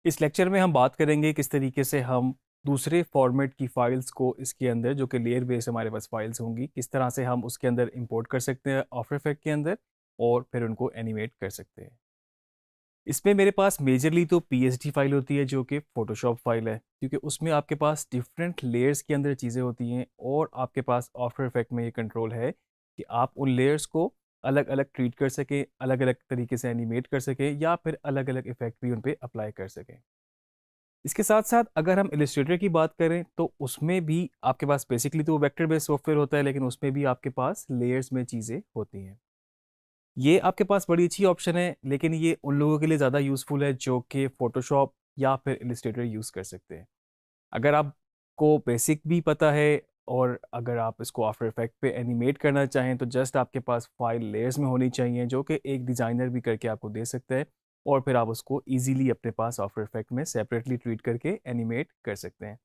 इस लेक्चर में हम बात करेंगे किस तरीके से हम दूसरे फॉर्मेट की फाइल्स को इसके अंदर, जो कि लेयर बेस्ड हमारे पास फाइल्स होंगी, किस तरह से हम उसके अंदर इंपोर्ट कर सकते हैं आफ्टर इफेक्ट के अंदर और फिर उनको एनिमेट कर सकते हैं। इसमें मेरे पास मेजरली तो पीएसडी फाइल होती है जो कि फोटोशॉप फाइल है, क्योंकि उसमें आपके पास डिफरेंट लेयर्स के अंदर चीज़ें होती हैं और आपके पास आफ्टर इफेक्ट में ये कंट्रोल है कि आप उन लेयर्स को अलग अलग ट्रीट कर सकें, अलग अलग तरीके से एनिमेट कर सकें या फिर अलग अलग इफेक्ट भी उन पर अप्लाई कर सकें। इसके साथ साथ अगर हम इलस्ट्रेटर की बात करें तो उसमें भी आपके पास बेसिकली तो वेक्टर बेस्ड सॉफ्टवेयर होता है, लेकिन उसमें भी आपके पास लेयर्स में चीज़ें होती हैं। ये आपके पास बड़ी अच्छी ऑप्शन है, लेकिन ये उन लोगों के लिए ज़्यादा यूज़फुल है जो कि फोटोशॉप या फिर इलस्ट्रेटर यूज़ कर सकते हैं। अगर आपको बेसिक भी पता है और अगर आप इसको आफ्टर इफेक्ट पे एनिमेट करना चाहें तो जस्ट आपके पास फाइल लेयर्स में होनी चाहिए, जो कि एक डिज़ाइनर भी करके आपको दे सकता है और फिर आप उसको इजीली अपने पास आफ्टर इफेक्ट में सेपरेटली ट्रीट करके एनिमेट कर सकते हैं।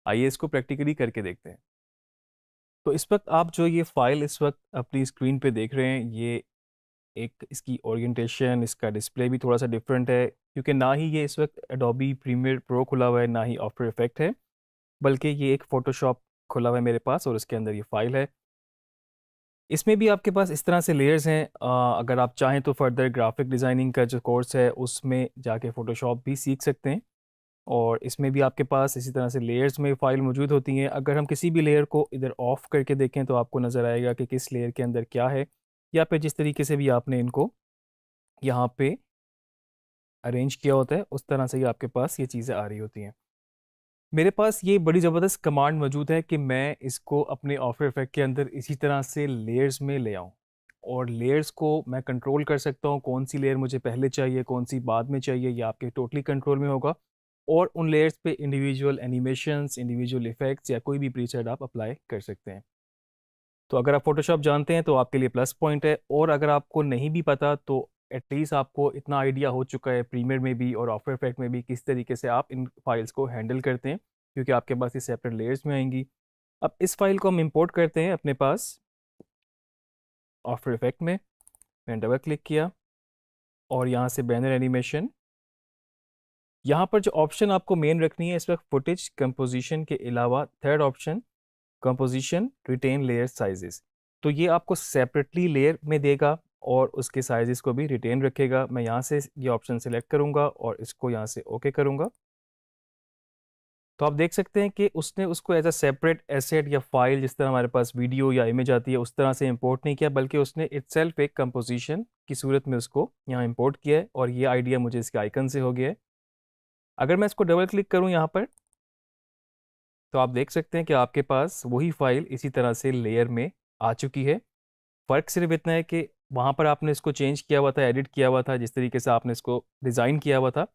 आइए इसको प्रैक्टिकली करके देखते हैं। तो इस वक्त आप जो ये फाइल इस वक्त अपनी स्क्रीन पे देख रहे हैं, ये एक इसकी ओरिएंटेशन, इसका डिस्प्ले भी थोड़ा सा डिफरेंट है, क्योंकि ना ही ये इस वक्त एडोबी प्रीमियर प्रो खुला हुआ है, ना ही आफ्टर इफेक्ट है, बल्कि ये एक फ़ोटोशॉप खुला हुआ है मेरे पास और इसके अंदर ये फ़ाइल है। इसमें भी आपके पास इस तरह से लेयर्स हैं। अगर आप चाहें तो फर्दर ग्राफिक डिज़ाइनिंग का जो कोर्स है उसमें जाके फ़ोटोशॉप भी सीख सकते हैं और इसमें भी आपके पास इसी तरह से लेयर्स में फ़ाइल मौजूद होती हैं। अगर हम किसी भी लेयर को इधर ऑफ़ करके देखें तो आपको नज़र आएगा कि किस लेयर के अंदर क्या है, या फिर जिस तरीके से भी आपने इनको यहाँ पे अरेंज किया होता है उस तरह से ही आपके पास ये चीज़ें आ रही होती हैं। मेरे पास ये बड़ी ज़बरदस्त कमांड मौजूद है कि मैं इसको अपने आफ्टर इफेक्ट के अंदर इसी तरह से लेयर्स में ले आऊँ और लेयर्स को मैं कंट्रोल कर सकता हूँ, कौन सी लेयर मुझे पहले चाहिए, कौन सी बाद में चाहिए, ये आपके टोटली कंट्रोल में होगा। और उन लेयर्स पे इंडिविजुअल एनिमेशंस, इंडिविजुअल इफेक्ट्स या कोई भी प्रीसेट आप अप्लाई कर सकते हैं। तो अगर आप फोटोशॉप जानते हैं तो आपके लिए प्लस पॉइंट है, और अगर आपको नहीं भी पता तो एटलीस्ट आपको इतना आइडिया हो चुका है प्रीमियर में भी और आफ्टर इफेक्ट में भी किस तरीके से आप इन फाइल्स को हैंडल करते हैं, क्योंकि आपके पास ये सेपरेट लेयर्स में आएंगी। अब इस फाइल को हम इंपोर्ट करते हैं अपने पास आफ्टर इफेक्ट में। मैंने डबल क्लिक किया और यहाँ से बैनर एनिमेशन, यहाँ पर जो ऑप्शन आपको मेन रखनी है इस वक्त फुटेज कंपोजिशन के अलावा third option composition written layer sizes, तो ये आपको सेपरेटली लेयर में देगा और उसके साइजेस को भी रिटेन रखेगा। मैं यहाँ से ये ऑप्शन सेलेक्ट करूँगा और इसको यहाँ से ओके करूँगा। तो आप देख सकते हैं कि उसने उसको एज अ सेपरेट एसेट या फाइल, जिस तरह हमारे पास वीडियो या इमेज आती है उस तरह से इंपोर्ट नहीं किया, बल्कि उसने इटसेल्फ एक कंपोजिशन की सूरत में उसको यहाँ इंपोर्ट किया है और ये आइडिया मुझे इसके आइकन से हो गया है। अगर मैं इसको डबल क्लिक करूँ यहाँ पर तो आप देख सकते हैं कि आपके पास वही फाइल इसी तरह से लेयर में आ चुकी है। फ़र्क सिर्फ इतना है कि वहाँ पर आपने इसको चेंज किया हुआ था, एडिट किया हुआ था, जिस तरीके से आपने इसको डिज़ाइन किया हुआ था।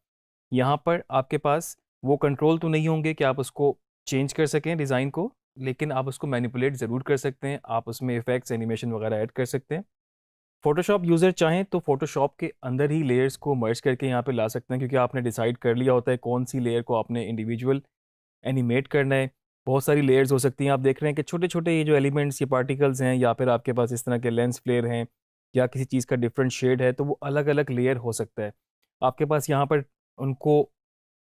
यहाँ पर आपके पास वो कंट्रोल तो नहीं होंगे कि आप उसको चेंज कर सकें डिज़ाइन को, लेकिन आप उसको मैनिपुलेट ज़रूर कर सकते हैं। आप उसमें इफ़ेक्ट्स, एनिमेशन वगैरह ऐड कर सकते हैं। फ़ोटोशॉप यूज़र चाहें तो फ़ोटोशॉप के अंदर ही लेयर्स को मर्ज करके यहाँ पे ला सकते हैं, क्योंकि आपने डिसाइड कर लिया होता है कौन सी लेयर को आपने इंडिविजुअल एनिमेट करना है। बहुत सारी लेयर्स हो सकती हैं। आप देख रहे हैं कि छोटे-छोटे ये जो एलिमेंट्स, ये पार्टिकल्स हैं, या फिर आपके पास इस तरह के लेंस फ्लेयर हैं या किसी चीज़ का डिफरेंट शेड है, तो वो अलग-अलग लेयर हो सकता है। आपके पास यहाँ पर उनको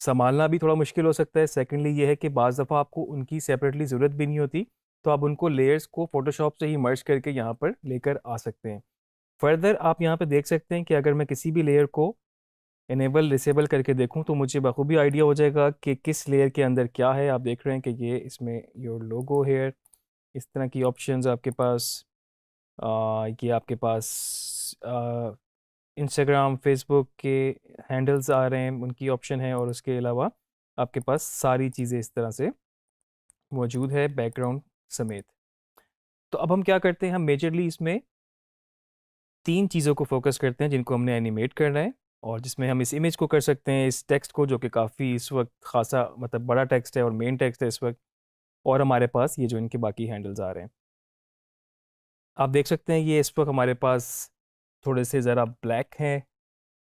सँभालना भी थोड़ा मुश्किल हो सकता है। सेकेंडली ये है कि बाज़ दफ़ा आपको उनकी सेपरेटली ज़रूरत भी नहीं होती, तो आप उनको लेयर्स को फ़ोटोशॉप से ही मर्ज करके यहाँ पर लेकर आ सकते हैं। फर्दर आप यहाँ पे देख सकते हैं कि अगर मैं किसी भी लेयर को इनेबल डिसेबल करके देखूँ तो मुझे बखूबी आइडिया हो जाएगा कि किस लेयर के अंदर क्या है। आप देख रहे हैं कि ये इसमें योर लोगो हेयर, इस तरह की ऑप्शंस आपके पास, ये आपके पास इंस्टाग्राम, फेसबुक के हैंडल्स आ रहे हैं, उनकी ऑप्शन है, और उसके अलावा आपके पास सारी चीज़ें इस तरह से मौजूद है बैकग्राउंड समेत। तो अब हम क्या करते हैं, हम मेजरली इसमें 3 चीज़ों को फ़ोकस करते हैं जिनको हमने एनिमेट करना है, और जिसमें हम इस इमेज को कर सकते हैं, इस टेक्स्ट को जो कि काफ़ी इस वक्त ख़ासा मतलब बड़ा टेक्स्ट है और मेन टेक्स्ट है इस वक्त, और हमारे पास ये जो इनके बाकी हैंडल्स आ रहे हैं। आप देख सकते हैं ये इस वक्त हमारे पास थोड़े से ज़रा ब्लैक हैं।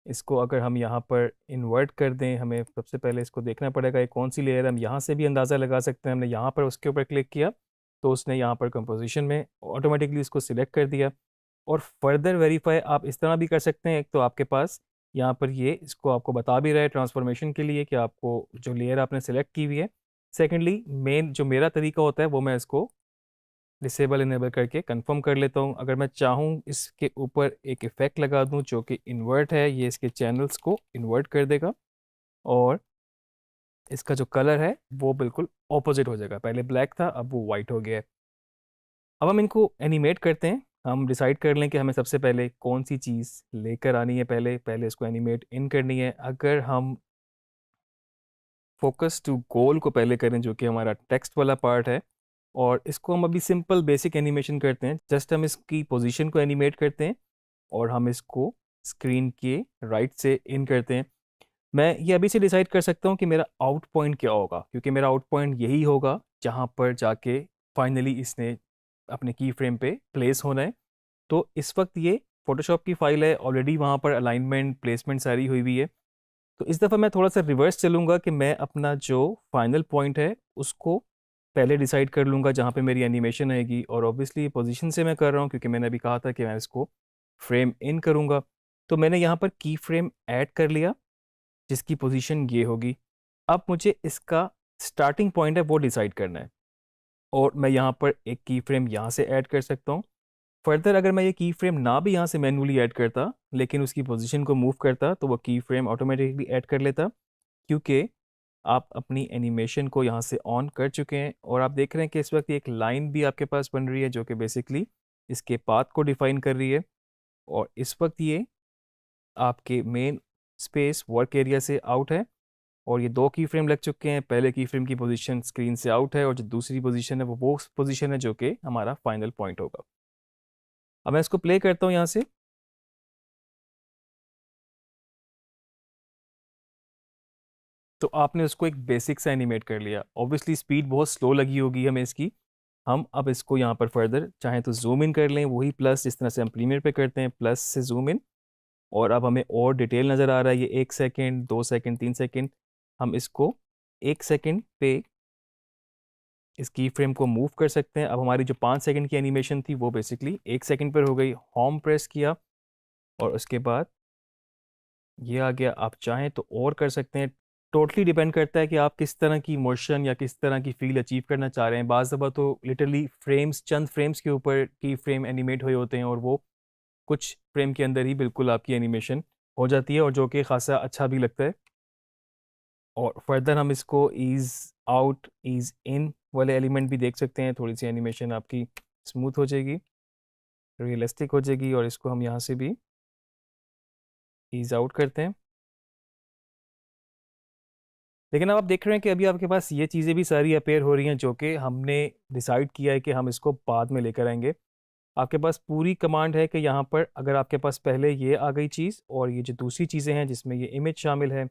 इसको अगर हम यहाँ पर इन्वर्ट कर दें, हमें सबसे पहले इसको देखना पड़ेगा ये कौन सी लेयर है। हम यहाँ से भी अंदाज़ा लगा सकते हैं। हमने यहाँ पर उसके ऊपर क्लिक किया तो उसने यहाँ पर कंपोजिशन में ऑटोमेटिकली इसको सिलेक्ट कर दिया। और फर्दर वेरीफाई आप इस तरह भी कर सकते हैं। एक तो आपके पास यहाँ पर ये इसको आपको बता भी रहा है ट्रांसफॉर्मेशन के लिए कि आपको जो लेयर आपने सेलेक्ट की हुई है। सेकेंडली मेन जो मेरा तरीका होता है वो मैं इसको डिसेबल इनेबल करके कंफर्म कर लेता हूँ। अगर मैं चाहूँ इसके ऊपर एक इफेक्ट लगा दूँ जो कि इन्वर्ट है, ये इसके चैनल्स को इन्वर्ट कर देगा और इसका जो कलर है वो बिल्कुल ऑपोजिट हो जाएगा। पहले ब्लैक था, अब वो वाइट हो गया है। अब हम इनको एनिमेट करते हैं। हम डिसाइड कर लें कि हमें सबसे पहले कौन सी चीज़ लेकर आनी है। पहले पहले इसको एनिमेट इन करनी है। अगर हम फोकस टू गोल को पहले करें जो कि हमारा टेक्स्ट वाला पार्ट है, और इसको हम अभी सिंपल बेसिक एनिमेशन करते हैं। जस्ट हम इसकी पोजीशन को एनिमेट करते हैं और हम इसको स्क्रीन के राइट से इन करते हैं। मैं ये अभी से डिसाइड कर सकता हूँ कि मेरा आउट पॉइंट क्या होगा, क्योंकि मेरा आउट पॉइंट यही होगा जहाँ पर जाके फाइनली इसने अपने की फ्रेम पे प्लेस होना है। तो इस वक्त ये फोटोशॉप की फाइल है, ऑलरेडी वहाँ पर अलाइनमेंट प्लेसमेंट सारी हुई हुई है। तो इस दफ़ा मैं थोड़ा सा रिवर्स चलूँगा कि मैं अपना जो फाइनल पॉइंट है उसको पहले डिसाइड कर लूँगा जहाँ पे मेरी एनिमेशन आएगी। और ऑब्वियसली पोजीशन से मैं कर रहा हूँ क्योंकि मैंने अभी कहा था कि मैं इसको फ्रेम इन करूँगा। तो मैंने यहाँ पर की फ्रेम ऐड कर लिया जिसकी पोजीशन ये होगी। अब मुझे इसका स्टार्टिंग पॉइंट है वो डिसाइड करना है, और मैं यहाँ पर एक की फ्रेम यहाँ से ऐड कर सकता हूँ। फर्दर अगर मैं ये की फ्रेम ना भी यहाँ से मैन्युअली ऐड करता लेकिन उसकी पोजीशन को मूव करता तो वो की फ्रेम ऑटोमेटिकली ऐड कर लेता, क्योंकि आप अपनी एनिमेशन को यहाँ से ऑन कर चुके हैं। और आप देख रहे हैं कि इस वक्त एक लाइन भी आपके पास बन रही है जो कि बेसिकली इसके पाथ को डिफाइन कर रही है। और इस वक्त ये आपके मेन स्पेस वर्क एरिया से आउट है और ये दो की फ्रेम लग चुके हैं। पहले की फ्रेम की पोजीशन स्क्रीन से आउट है और जो दूसरी पोजीशन है वो पोजीशन है जो कि हमारा फाइनल पॉइंट होगा। अब मैं इसको प्ले करता हूँ यहाँ से। तो आपने उसको एक बेसिक सा एनिमेट कर लिया। ऑब्वियसली स्पीड बहुत स्लो लगी होगी हमें इसकी। हम अब इसको यहाँ पर फर्दर चाहें तो जूम इन कर लें, वही प्लस जिस तरह से हम प्रीमियर पे करते हैं, प्लस से जूम इन। और अब हमें और डिटेल नज़र आ रहा है। ये 1 सेकेंड, 2 सेकेंड, 3 सेकेंड, हम इसको 1 सेकेंड पे इस की फ्रेम को मूव कर सकते हैं। अब हमारी जो 5 सेकेंड की एनिमेशन थी वो बेसिकली 1 सेकेंड पर हो गई। होम प्रेस किया और उसके बाद ये आ गया। आप चाहें तो और कर सकते हैं। टोटली डिपेंड करता है कि आप किस तरह की इमोशन या किस तरह की फील अचीव करना चाह रहे हैं। बाज़ दफ़ा तो लिटरली फ्रेम्स, चंद फ्रेम्स के ऊपर की फ्रेम एनिमेट हुए होते हैं और वो कुछ फ्रेम के अंदर ही बिल्कुल आपकी एनिमेशन हो जाती है और जो कि खासा अच्छा भी लगता है। और फर्दर हम इसको ईज़ आउट, ईज़ इन वाले एलिमेंट भी देख सकते हैं। थोड़ी सी एनिमेशन आपकी स्मूथ हो जाएगी, रियलिस्टिक हो जाएगी। और इसको हम यहाँ से भी ईज़ आउट करते हैं। लेकिन अब आप देख रहे हैं कि अभी आपके पास ये चीज़ें भी सारी अपेयर हो रही हैं जो कि हमने डिसाइड किया है कि हम इसको बाद में लेकर आएंगे। आपके पास पूरी कमांड है कि यहाँ पर अगर आपके पास पहले ये आ गई चीज़ और ये जो दूसरी चीज़ें हैं जिसमें ये इमेज शामिल है,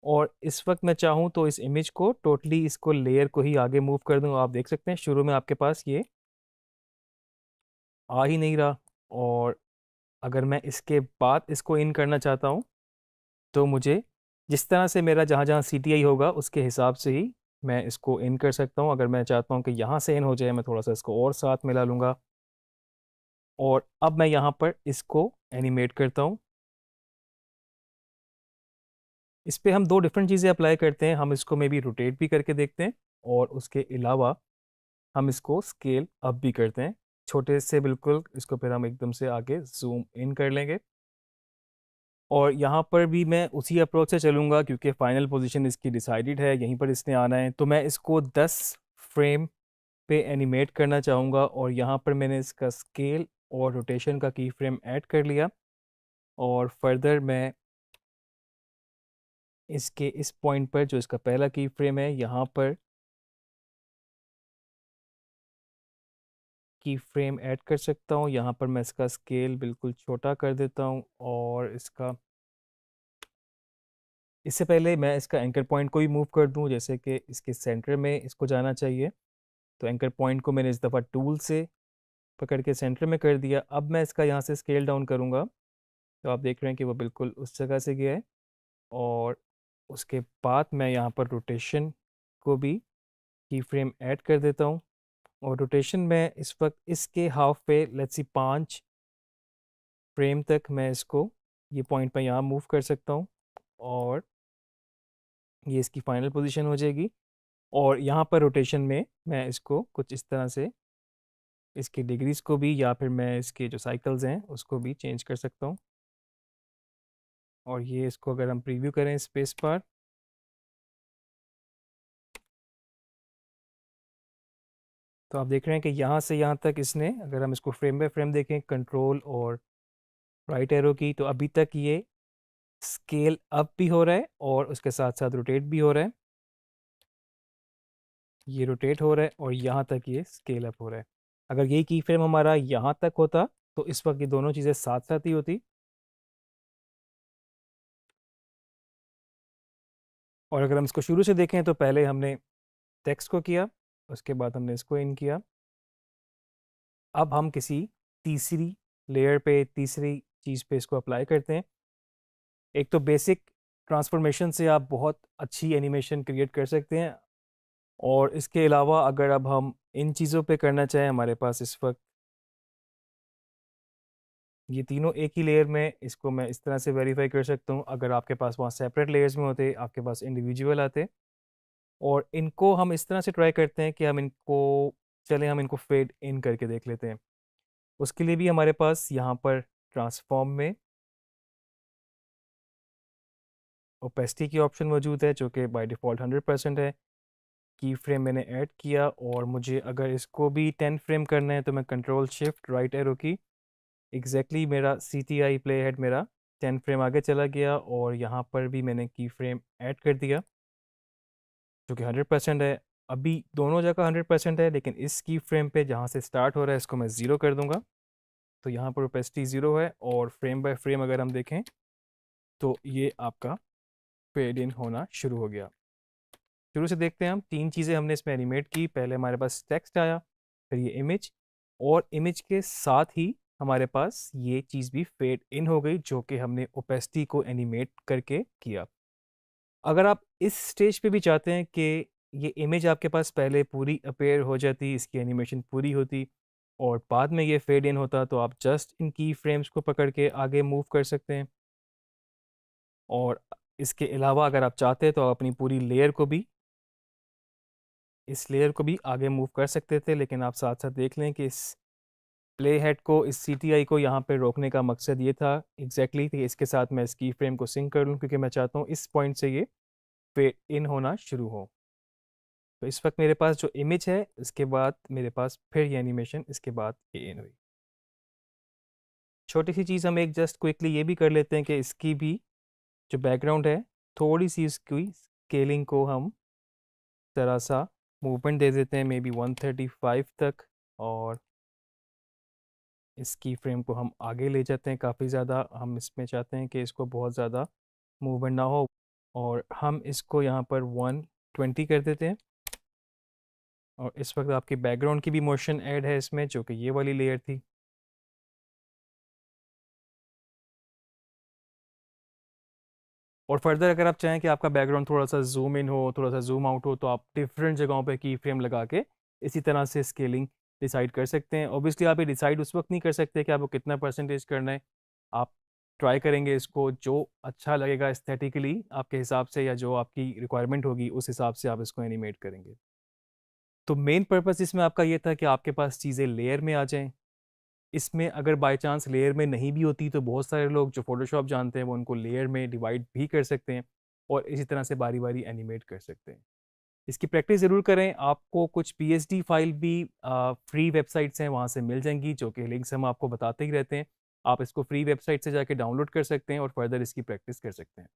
और इस वक्त मैं चाहूँ तो इस इमेज को टोटली इसको लेयर को ही आगे मूव कर दूँ। आप देख सकते हैं शुरू में आपके पास ये आ ही नहीं रहा, और अगर मैं इसके बाद इसको इन करना चाहता हूँ तो मुझे जिस तरह से मेरा जहाँ जहाँ CTI होगा उसके हिसाब से ही मैं इसको इन कर सकता हूँ। अगर मैं चाहता हूँ कि यहाँ से इन हो जाए, मैं थोड़ा सा इसको और साथ मिला लूँगा। और अब मैं यहाँ पर इसको एनिमेट करता हूँ। इस पे हम दो डिफरेंट चीज़ें अप्लाई करते हैं। हम इसको मे बी रोटेट भी करके देखते हैं और उसके अलावा हम इसको स्केल अप भी करते हैं छोटे से बिल्कुल। इसको फिर हम एकदम से आगे जूम इन कर लेंगे। और यहाँ पर भी मैं उसी अप्रोच से चलूँगा क्योंकि फाइनल पोजीशन इसकी डिसाइडेड है, यहीं पर इसने आना है। तो मैं इसको 10 फ्रेम पे एनिमेट करना चाहूँगा और यहाँ पर मैंने इसका स्केल और रोटेशन का की फ्रेम ऐड कर लिया। और फर्दर मैं इसके इस पॉइंट पर जो इसका पहला की फ्रेम है यहाँ पर की फ्रेम ऐड कर सकता हूँ। यहाँ पर मैं इसका स्केल बिल्कुल छोटा कर देता हूँ और इसका, इससे पहले मैं इसका एंकर पॉइंट को भी मूव कर दूँ जैसे कि इसके सेंटर में इसको जाना चाहिए। तो एंकर पॉइंट को मैंने इस दफ़ा टूल से पकड़ के सेंटर में कर दिया। अब मैं इसका यहाँ से स्केल डाउन करूँगा तो आप देख रहे हैं कि वो बिल्कुल उस जगह से गया है। और उसके बाद मैं यहाँ पर रोटेशन को भी की फ्रेम ऐड कर देता हूँ। और रोटेशन में इस वक्त इसके हाफ पे लेट्स सी 5 फ्रेम तक मैं इसको ये पॉइंट मैं यहाँ मूव कर सकता हूँ और ये इसकी फाइनल पोजीशन हो जाएगी। और यहाँ पर रोटेशन में मैं इसको कुछ इस तरह से इसकी डिग्रीज को भी या फिर मैं इसके जो साइकिल्स हैं उसको भी चेंज कर सकता हूँ। और ये इसको अगर हम प्रीव्यू करें स्पेस पर, तो आप देख रहे हैं कि यहाँ से यहाँ तक इसने, अगर हम इसको फ्रेम बाय फ्रेम देखें कंट्रोल और राइट एरो की, तो अभी तक ये स्केल अप भी हो रहा है और उसके साथ साथ रोटेट भी हो रहा है। ये रोटेट हो रहा है और यहाँ तक ये स्केल अप हो रहा है। अगर ये की फ्रेम हमारा यहाँ तक होता तो इस वक्त ये दोनों चीज़ें साथ साथ ही होती। और अगर हम इसको शुरू से देखें तो पहले हमने टेक्स्ट को किया, उसके बाद हमने इसको इन किया। अब हम किसी तीसरी लेयर पे, तीसरी चीज़ पे इसको अप्लाई करते हैं। एक तो बेसिक ट्रांसफॉर्मेशन से आप बहुत अच्छी एनिमेशन क्रिएट कर सकते हैं, और इसके अलावा अगर अब हम इन चीज़ों पे करना चाहें, हमारे पास इस वक्त ये तीनों एक ही लेयर में, इसको मैं इस तरह से वेरीफाई कर सकता हूँ। अगर आपके पास वहाँ सेपरेट लेयर्स में होते, आपके पास इंडिविजुअल आते, और इनको हम इस तरह से ट्राई करते हैं कि हम इनको, चलें हम इनको फेड इन करके देख लेते हैं। उसके लिए भी हमारे पास यहाँ पर ट्रांसफॉर्म में ओपेसिटी की ऑप्शन मौजूद है जो कि बाय डिफ़ॉल्ट 100% है। की फ्रेम मैंने ऐड किया, और मुझे अगर इसको भी 10 फ्रेम करना है तो मैं कंट्रोल शिफ्ट राइट एरो की, एग्जैक्टली मेरा CTI प्ले हेड मेरा 10 फ्रेम आगे चला गया, और यहाँ पर भी मैंने की फ्रेम ऐड कर दिया जो कि 100% है। अभी दोनों जगह 100% है, लेकिन इस की फ्रेम पे जहाँ से स्टार्ट हो रहा है इसको मैं ज़ीरो कर दूंगा। तो यहाँ पर ओपेसिटी 0 है, और फ्रेम बाय फ्रेम अगर हम देखें तो ये आपका फेड इन होना शुरू हो गया। शुरू से देखते हैं हम, तीन चीज़ें हमने इसमें एनिमेट की। पहले हमारे पास टेक्स्ट आया, फिर ये इमेज, और इमेज के साथ ही हमारे पास ये चीज़ भी फेड इन हो गई जो कि हमने ओपेसिटी को एनिमेट करके किया। अगर आप इस स्टेज पे भी चाहते हैं कि ये इमेज आपके पास पहले पूरी अपेयर हो जाती, इसकी एनिमेशन पूरी होती, और बाद में ये फेड इन होता, तो आप जस्ट इन की फ्रेम्स को पकड़ के आगे मूव कर सकते हैं। और इसके अलावा अगर आप चाहते हैं तो आप अपनी पूरी लेयर को भी, इस लेयर को भी आगे मूव कर सकते थे, लेकिन आप साथ साथ देख लें कि इस प्ले हेड को, इस CTI को यहाँ पे रोकने का मकसद ये था एग्जैक्टली कि इसके साथ मैं इस की फ्रेम को सिंक कर लूँ, क्योंकि मैं चाहता हूँ इस पॉइंट से ये फेड इन होना शुरू हो। तो इस वक्त मेरे पास जो इमेज है, इसके बाद मेरे पास फिर ये एनिमेशन, इसके बाद ये इन हुई। छोटी सी चीज़ हम एक जस्ट क्विकली ये भी कर लेते हैं कि इसकी भी जो बैकग्राउंड है, थोड़ी सी इसकी स्केलिंग को हम ज़रा सा मूवमेंट दे देते हैं, मे बी 135 तक, और इसकी फ्रेम को हम आगे ले जाते हैं काफ़ी ज़्यादा। हम इसमें चाहते हैं कि इसको बहुत ज़्यादा मूवमेंट ना हो, और हम इसको यहाँ पर 120 कर देते हैं। और इस वक्त आपकी बैकग्राउंड की भी मोशन ऐड है इसमें, जो कि ये वाली लेयर थी। और फर्दर अगर आप चाहें कि आपका बैकग्राउंड थोड़ा सा जूम इन हो, थोड़ा सा जूम आउट हो, तो आप डिफरेंट जगहों पे की फ्रेम लगा के इसी तरह से स्केलिंग डिसाइड कर सकते हैं। ऑब्वियसली आप ये डिसाइड उस वक्त नहीं कर सकते कि आपको कितना परसेंटेज करना है। आप ट्राई करेंगे इसको, जो अच्छा लगेगा एस्थेटिकली आपके हिसाब से, या जो आपकी रिक्वायरमेंट होगी उस हिसाब से आप इसको एनिमेट करेंगे। तो मेन पर्पस इसमें आपका ये था कि आपके पास चीज़ें लेयर में आ जाएं। इसमें अगर बाय चांस लेयर में नहीं भी होती, तो बहुत सारे लोग जो फ़ोटोशॉप जानते हैं वो उनको लेयर में डिवाइड भी कर सकते हैं, और इसी तरह से बारी बारी एनिमेट कर सकते हैं। इसकी प्रैक्टिस ज़रूर करें। आपको कुछ PSD फाइल भी फ्री वेबसाइट्स हैं, वहाँ से मिल जाएंगी, जो कि लिंक्स हम आपको बताते ही रहते हैं। आप इसको फ्री वेबसाइट से जाके डाउनलोड कर सकते हैं और फर्दर इसकी प्रैक्टिस कर सकते हैं।